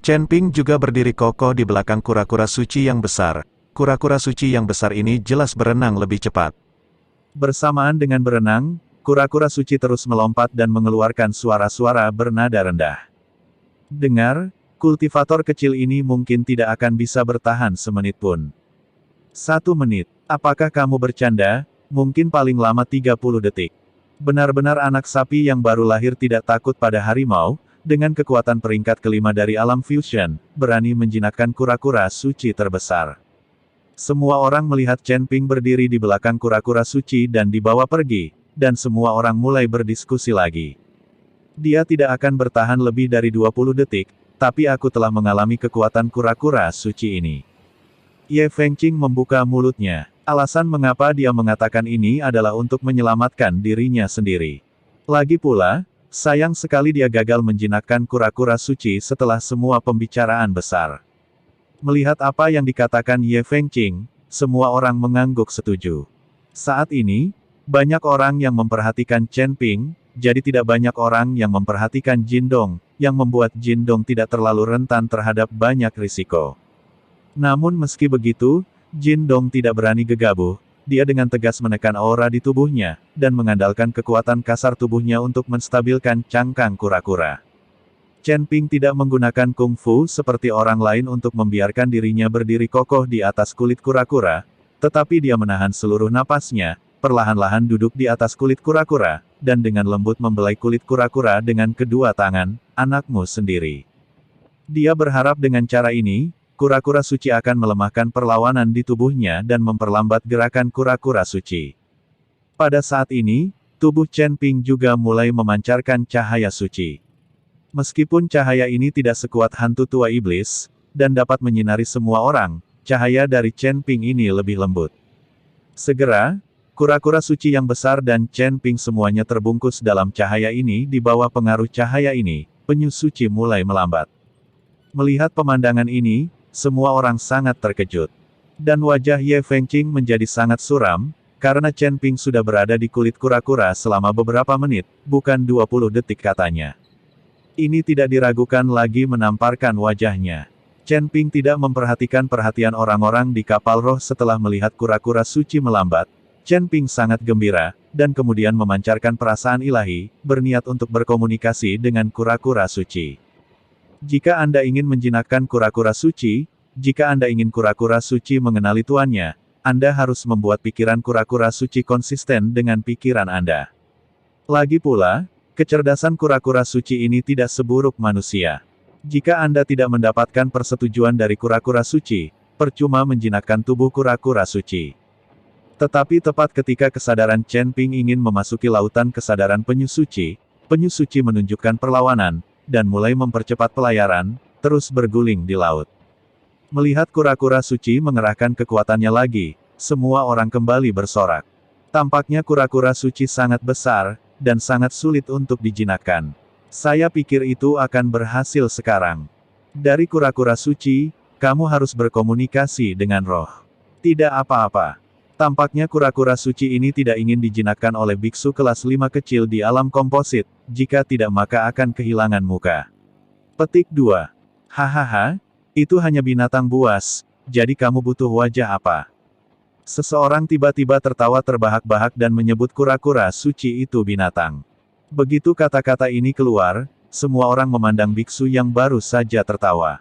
Chen Ping juga berdiri kokoh di belakang kura-kura suci yang besar. Kura-kura suci yang besar ini jelas berenang lebih cepat. Bersamaan dengan berenang, kura-kura suci terus melompat dan mengeluarkan suara-suara bernada rendah. Dengar, kultivator kecil ini mungkin tidak akan bisa bertahan semenit pun. 1 menit. Apakah kamu bercanda? Mungkin paling lama 30 detik. Benar-benar anak sapi yang baru lahir tidak takut pada harimau, dengan kekuatan peringkat kelima dari alam fusion, berani menjinakkan kura-kura suci terbesar. Semua orang melihat Chen Ping berdiri di belakang kura-kura suci dan dibawa pergi, dan semua orang mulai berdiskusi lagi. Dia tidak akan bertahan lebih dari 20 detik, tapi aku telah mengalami kekuatan kura-kura suci ini. Ye Fengqing membuka mulutnya. Alasan mengapa dia mengatakan ini adalah untuk menyelamatkan dirinya sendiri. Lagi pula, sayang sekali dia gagal menjinakkan kura-kura suci setelah semua pembicaraan besar. Melihat apa yang dikatakan Ye Fengqing, semua orang mengangguk setuju. Saat ini, banyak orang yang memperhatikan Chen Ping, jadi tidak banyak orang yang memperhatikan Jin Dong, yang membuat Jin Dong tidak terlalu rentan terhadap banyak risiko. Namun meski begitu, Jin Dong tidak berani gegabah, dia dengan tegas menekan aura di tubuhnya, dan mengandalkan kekuatan kasar tubuhnya untuk menstabilkan cangkang kura-kura. Chen Ping tidak menggunakan kungfu seperti orang lain untuk membiarkan dirinya berdiri kokoh di atas kulit kura-kura, tetapi dia menahan seluruh napasnya, perlahan-lahan duduk di atas kulit kura-kura, dan dengan lembut membelai kulit kura-kura dengan kedua tangan, anakmu sendiri. Dia berharap dengan cara ini, kura-kura suci akan melemahkan perlawanan di tubuhnya dan memperlambat gerakan kura-kura suci. Pada saat ini, tubuh Chen Ping juga mulai memancarkan cahaya suci. Meskipun cahaya ini tidak sekuat hantu tua iblis, dan dapat menyinari semua orang, cahaya dari Chen Ping ini lebih lembut. Segera, kura-kura suci yang besar dan Chen Ping semuanya terbungkus dalam cahaya ini. Di bawah pengaruh cahaya ini, penyu suci mulai melambat. Melihat pemandangan ini, semua orang sangat terkejut. Dan wajah Ye Fengqing menjadi sangat suram, karena Chen Ping sudah berada di kulit kura-kura selama beberapa menit, bukan 20 detik katanya. Ini tidak diragukan lagi menamparkan wajahnya. Chen Ping tidak memperhatikan perhatian orang-orang di kapal roh setelah melihat kura-kura suci melambat. Chen Ping sangat gembira, dan kemudian memancarkan perasaan ilahi, berniat untuk berkomunikasi dengan kura-kura suci. Jika Anda ingin menjinakkan kura-kura suci, jika Anda ingin kura-kura suci mengenali tuannya, Anda harus membuat pikiran kura-kura suci konsisten dengan pikiran Anda. Lagi pula, kecerdasan kura-kura suci ini tidak seburuk manusia. Jika Anda tidak mendapatkan persetujuan dari kura-kura suci, percuma menjinakkan tubuh kura-kura suci. Tetapi tepat ketika kesadaran Chen Ping ingin memasuki lautan kesadaran penyu suci menunjukkan perlawanan, dan mulai mempercepat pelayaran, terus berguling di laut. Melihat kura-kura suci mengerahkan kekuatannya lagi, semua orang kembali bersorak. Tampaknya kura-kura suci sangat besar, dan sangat sulit untuk dijinakkan. Saya pikir itu akan berhasil sekarang. Dari kura-kura suci, kamu harus berkomunikasi dengan roh. Tidak apa-apa. Tampaknya kura-kura suci ini tidak ingin dijinakkan oleh biksu kelas 5 kecil di alam komposit, jika tidak maka akan kehilangan muka. Petik 2. Hahaha, itu hanya binatang buas, jadi kamu butuh wajah apa? Seseorang tiba-tiba tertawa terbahak-bahak dan menyebut kura-kura suci itu binatang. Begitu kata-kata ini keluar, semua orang memandang biksu yang baru saja tertawa.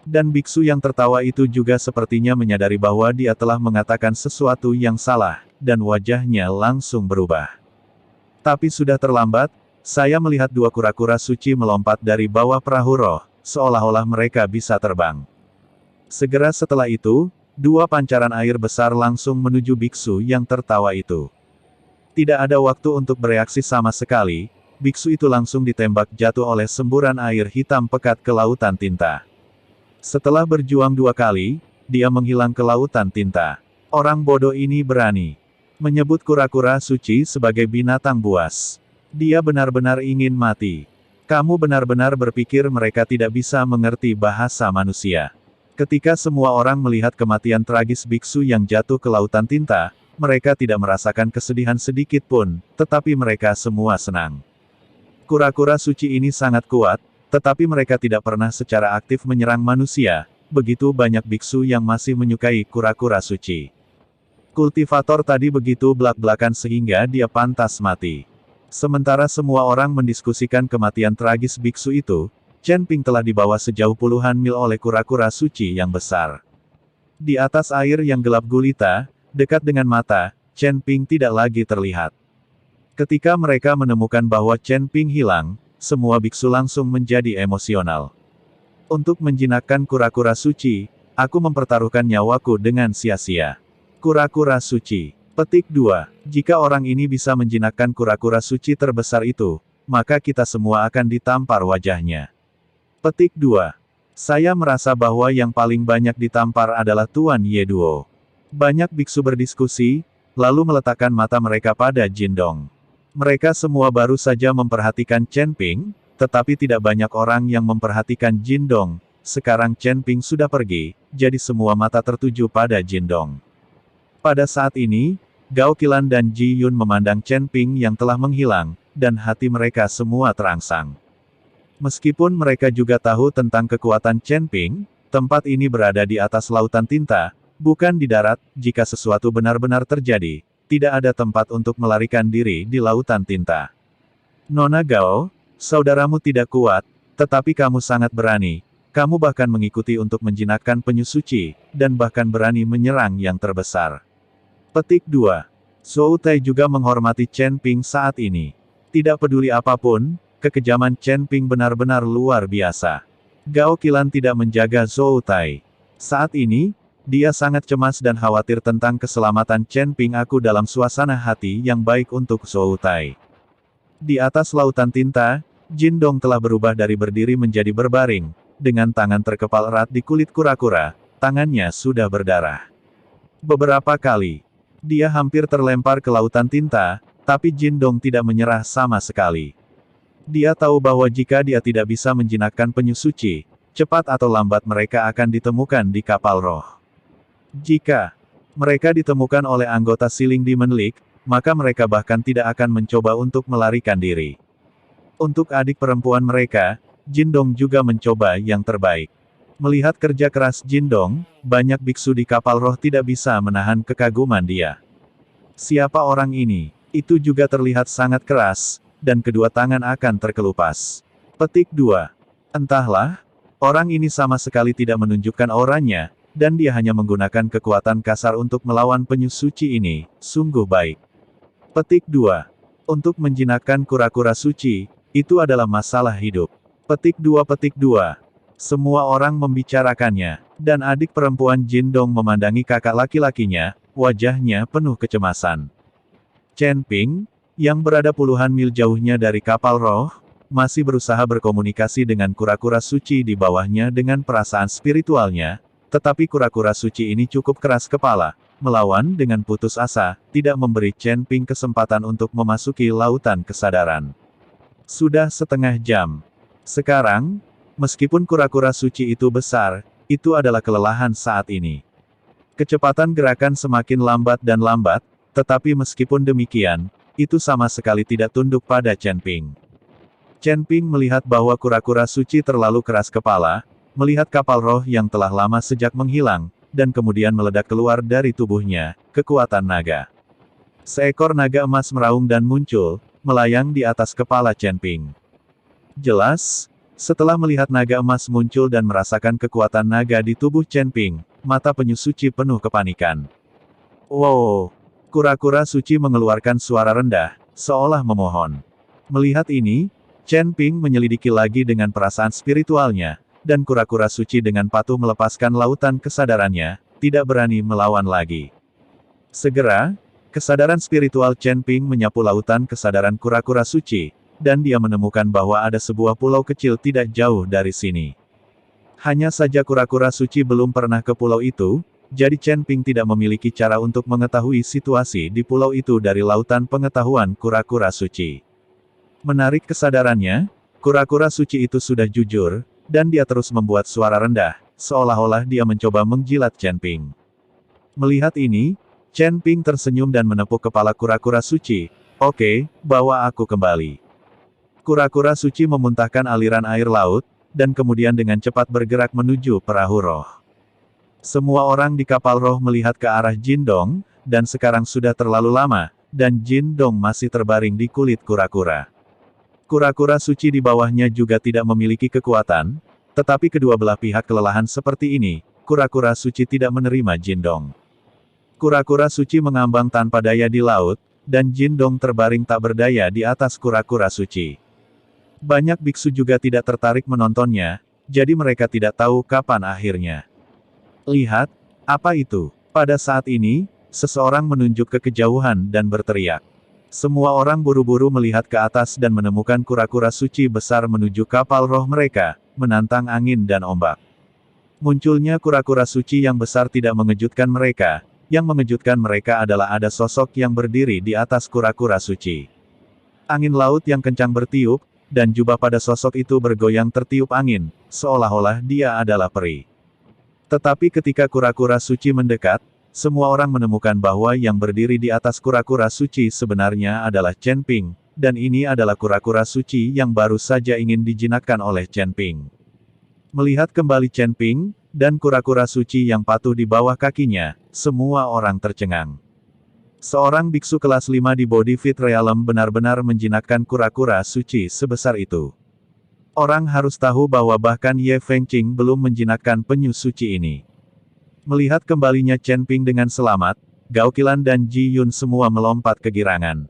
Dan biksu yang tertawa itu juga sepertinya menyadari bahwa dia telah mengatakan sesuatu yang salah, dan wajahnya langsung berubah. Tapi sudah terlambat, saya melihat dua kura-kura suci melompat dari bawah perahu roh, seolah-olah mereka bisa terbang. Segera setelah itu, dua pancaran air besar langsung menuju biksu yang tertawa itu. Tidak ada waktu untuk bereaksi sama sekali, biksu itu langsung ditembak jatuh oleh semburan air hitam pekat ke lautan tinta. Setelah berjuang 2 kali, dia menghilang ke lautan tinta. Orang bodoh ini berani menyebut kura-kura suci sebagai binatang buas. Dia benar-benar ingin mati. Kamu benar-benar berpikir mereka tidak bisa mengerti bahasa manusia. Ketika semua orang melihat kematian tragis biksu yang jatuh ke lautan tinta, mereka tidak merasakan kesedihan sedikit pun, tetapi mereka semua senang. Kura-kura suci ini sangat kuat, Tetapi mereka tidak pernah secara aktif menyerang manusia, begitu banyak biksu yang masih menyukai kura-kura suci. Kultivator tadi begitu belak-belakan sehingga dia pantas mati. Sementara semua orang mendiskusikan kematian tragis biksu itu, Chen Ping telah dibawa sejauh puluhan mil oleh kura-kura suci yang besar. Di atas air yang gelap gulita, dekat dengan mata, Chen Ping tidak lagi terlihat. Ketika mereka menemukan bahwa Chen Ping hilang, semua biksu langsung menjadi emosional. Untuk menjinakkan kura-kura suci, aku mempertaruhkan nyawaku dengan sia-sia. Kura-kura suci. Petik 2. Jika orang ini bisa menjinakkan kura-kura suci terbesar itu, maka kita semua akan ditampar wajahnya. Petik 2. Saya merasa bahwa yang paling banyak ditampar adalah Tuan Ye Duo. Banyak biksu berdiskusi, lalu meletakkan mata mereka pada Jindong. Mereka semua baru saja memperhatikan Chen Ping, tetapi tidak banyak orang yang memperhatikan Jindong. Sekarang Chen Ping sudah pergi, jadi semua mata tertuju pada Jindong. Pada saat ini, Gao Qilan dan Ji Yun memandang Chen Ping yang telah menghilang, dan hati mereka semua terangsang. Meskipun mereka juga tahu tentang kekuatan Chen Ping, tempat ini berada di atas lautan tinta, bukan di darat. Jika sesuatu benar-benar terjadi, tidak ada tempat untuk melarikan diri di lautan tinta. Nona Gao, saudaramu tidak kuat, tetapi kamu sangat berani. Kamu bahkan mengikuti untuk menjinakkan penyu suci, dan bahkan berani menyerang yang terbesar. Petik 2. Zhou Tai juga menghormati Chen Ping saat ini. Tidak peduli apapun, kekejaman Chen Ping benar-benar luar biasa. Gao Qilan tidak menjaga Zhou Tai. Saat ini, dia sangat cemas dan khawatir tentang keselamatan Chen Ping. Aku dalam suasana hati yang baik untuk Zhou Tai. Di atas lautan tinta, Jindong telah berubah dari berdiri menjadi berbaring, dengan tangan terkepal erat di kulit kura-kura, tangannya sudah berdarah. Beberapa kali, dia hampir terlempar ke lautan tinta, tapi Jindong tidak menyerah sama sekali. Dia tahu bahwa jika dia tidak bisa menjinakkan penyu suci, cepat atau lambat mereka akan ditemukan di kapal roh. Jika mereka ditemukan oleh anggota Siling Demon League, maka mereka bahkan tidak akan mencoba untuk melarikan diri. Untuk adik perempuan mereka, Jindong juga mencoba yang terbaik. Melihat kerja keras Jindong, banyak biksu di kapal roh tidak bisa menahan kekaguman dia. Siapa orang ini? Itu juga terlihat sangat keras, dan kedua tangan akan terkelupas. Petik 2. Entahlah, orang ini sama sekali tidak menunjukkan auranya, dan dia hanya menggunakan kekuatan kasar untuk melawan penyu suci ini, sungguh baik. Petik 2. Untuk menjinakkan kura-kura suci, itu adalah masalah hidup. Petik 2. Petik 2. Semua orang membicarakannya, dan adik perempuan Jindong memandangi kakak laki-lakinya, wajahnya penuh kecemasan. Chen Ping, yang berada puluhan mil jauhnya dari kapal roh, masih berusaha berkomunikasi dengan kura-kura suci di bawahnya dengan perasaan spiritualnya, tetapi kura-kura suci ini cukup keras kepala, melawan dengan putus asa, tidak memberi Chen Ping kesempatan untuk memasuki lautan kesadaran. Sudah setengah jam. Sekarang, meskipun kura-kura suci itu besar, itu adalah kelelahan saat ini. Kecepatan gerakan semakin lambat dan lambat, tetapi meskipun demikian, itu sama sekali tidak tunduk pada Chen Ping. Chen Ping melihat bahwa kura-kura suci terlalu keras kepala, melihat kapal roh yang telah lama sejak menghilang, dan kemudian meledak keluar dari tubuhnya, kekuatan naga. Seekor naga emas meraung dan muncul, melayang di atas kepala Chen Ping. Jelas, setelah melihat naga emas muncul dan merasakan kekuatan naga di tubuh Chen Ping, mata penyu suci penuh kepanikan. Wow! Kura-kura suci mengeluarkan suara rendah, seolah memohon. Melihat ini, Chen Ping menyelidiki lagi dengan perasaan spiritualnya, dan kura-kura suci dengan patuh melepaskan lautan kesadarannya, tidak berani melawan lagi. Segera, kesadaran spiritual Chen Ping menyapu lautan kesadaran kura-kura suci, dan dia menemukan bahwa ada sebuah pulau kecil tidak jauh dari sini. Hanya saja kura-kura suci belum pernah ke pulau itu, jadi Chen Ping tidak memiliki cara untuk mengetahui situasi di pulau itu dari lautan pengetahuan kura-kura suci. Menarik kesadarannya, kura-kura suci itu sudah jujur, dan dia terus membuat suara rendah, seolah-olah dia mencoba menjilat Chen Ping. Melihat ini, Chen Ping tersenyum dan menepuk kepala kura-kura suci. Oke, bawa aku kembali. Kura-kura suci memuntahkan aliran air laut, dan kemudian dengan cepat bergerak menuju perahu roh. Semua orang di kapal roh melihat ke arah Jin Dong, dan sekarang sudah terlalu lama, dan Jin Dong masih terbaring di kulit kura-kura. Kura-kura suci di bawahnya juga tidak memiliki kekuatan, tetapi kedua belah pihak kelelahan seperti ini, kura-kura suci tidak menerima Jin Dong. Kura-kura suci mengambang tanpa daya di laut, dan Jin Dong terbaring tak berdaya di atas kura-kura suci. Banyak biksu juga tidak tertarik menontonnya, jadi mereka tidak tahu kapan akhirnya. Lihat, apa itu? Pada saat ini, seseorang menunjuk ke kejauhan dan berteriak. Semua orang buru-buru melihat ke atas dan menemukan kura-kura suci besar menuju kapal roh mereka, menantang angin dan ombak. Munculnya kura-kura suci yang besar tidak mengejutkan mereka, yang mengejutkan mereka adalah ada sosok yang berdiri di atas kura-kura suci. Angin laut yang kencang bertiup, dan jubah pada sosok itu bergoyang tertiup angin, seolah-olah dia adalah peri. Tetapi ketika kura-kura suci mendekat, semua orang menemukan bahwa yang berdiri di atas kura-kura suci sebenarnya adalah Chen Ping, dan ini adalah kura-kura suci yang baru saja ingin dijinakkan oleh Chen Ping. Melihat kembali Chen Ping, dan kura-kura suci yang patuh di bawah kakinya, semua orang tercengang. Seorang biksu kelas 5 di Body Fit Realm benar-benar menjinakkan kura-kura suci sebesar itu. Orang harus tahu bahwa bahkan Ye Fengqing belum menjinakkan penyu suci ini. Melihat kembalinya Chen Ping dengan selamat, Gao Qilan dan Ji Yun semua melompat kegirangan.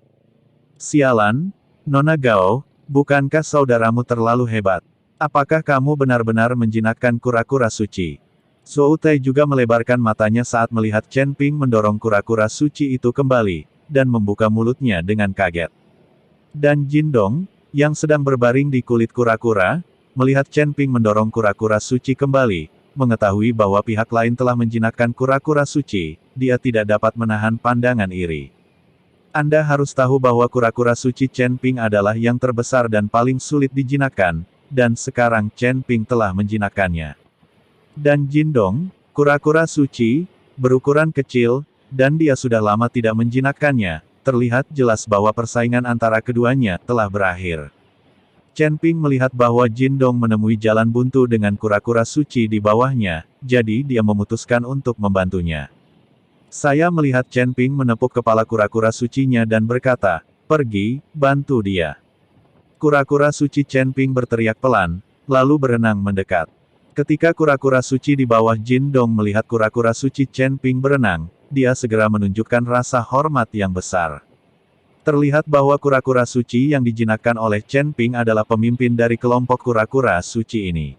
Sialan, Nona Gao, bukankah saudaramu terlalu hebat? Apakah kamu benar-benar menjinakkan kura-kura suci? Zhou Tai juga melebarkan matanya saat melihat Chen Ping mendorong kura-kura suci itu kembali, dan membuka mulutnya dengan kaget. Dan Jin Dong, yang sedang berbaring di kulit kura-kura, melihat Chen Ping mendorong kura-kura suci kembali, mengetahui bahwa pihak lain telah menjinakkan kura-kura suci, dia tidak dapat menahan pandangan iri. Anda harus tahu bahwa kura-kura suci Chen Ping adalah yang terbesar dan paling sulit dijinakkan, dan sekarang Chen Ping telah menjinakkannya. Dan Jin Dong, kura-kura suci, berukuran kecil, dan dia sudah lama tidak menjinakkannya, terlihat jelas bahwa persaingan antara keduanya telah berakhir. Chen Ping melihat bahwa Jin Dong menemui jalan buntu dengan kura-kura suci di bawahnya, jadi dia memutuskan untuk membantunya. Saya melihat Chen Ping menepuk kepala kura-kura sucinya dan berkata, "Pergi, bantu dia." Kura-kura suci Chen Ping berteriak pelan, lalu berenang mendekat. Ketika kura-kura suci di bawah Jin Dong melihat kura-kura suci Chen Ping berenang, dia segera menunjukkan rasa hormat yang besar. Terlihat bahwa kura-kura suci yang dijinakkan oleh Chen Ping adalah pemimpin dari kelompok kura-kura suci ini.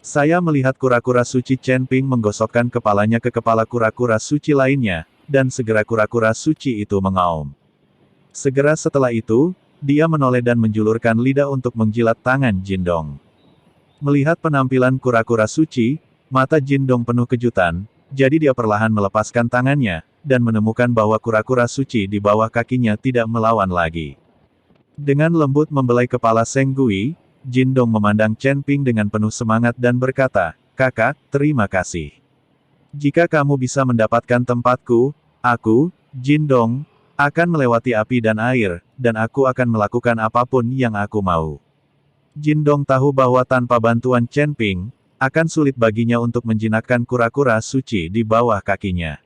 Saya melihat kura-kura suci Chen Ping menggosokkan kepalanya ke kepala kura-kura suci lainnya, dan segera kura-kura suci itu mengaum. Segera setelah itu, dia menoleh dan menjulurkan lidah untuk menjilat tangan Jin Dong. Melihat penampilan kura-kura suci, mata Jin Dong penuh kejutan, jadi dia perlahan melepaskan tangannya, dan menemukan bahwa kura-kura suci di bawah kakinya tidak melawan lagi. Dengan lembut membelai kepala Seng Gui, Jin Dong memandang Chen Ping dengan penuh semangat dan berkata, "Kakak, terima kasih. Jika kamu bisa mendapatkan tempatku, aku, Jin Dong, akan melewati api dan air, dan aku akan melakukan apapun yang aku mau." Jin Dong tahu bahwa tanpa bantuan Chen Ping, akan sulit baginya untuk menjinakkan kura-kura suci di bawah kakinya.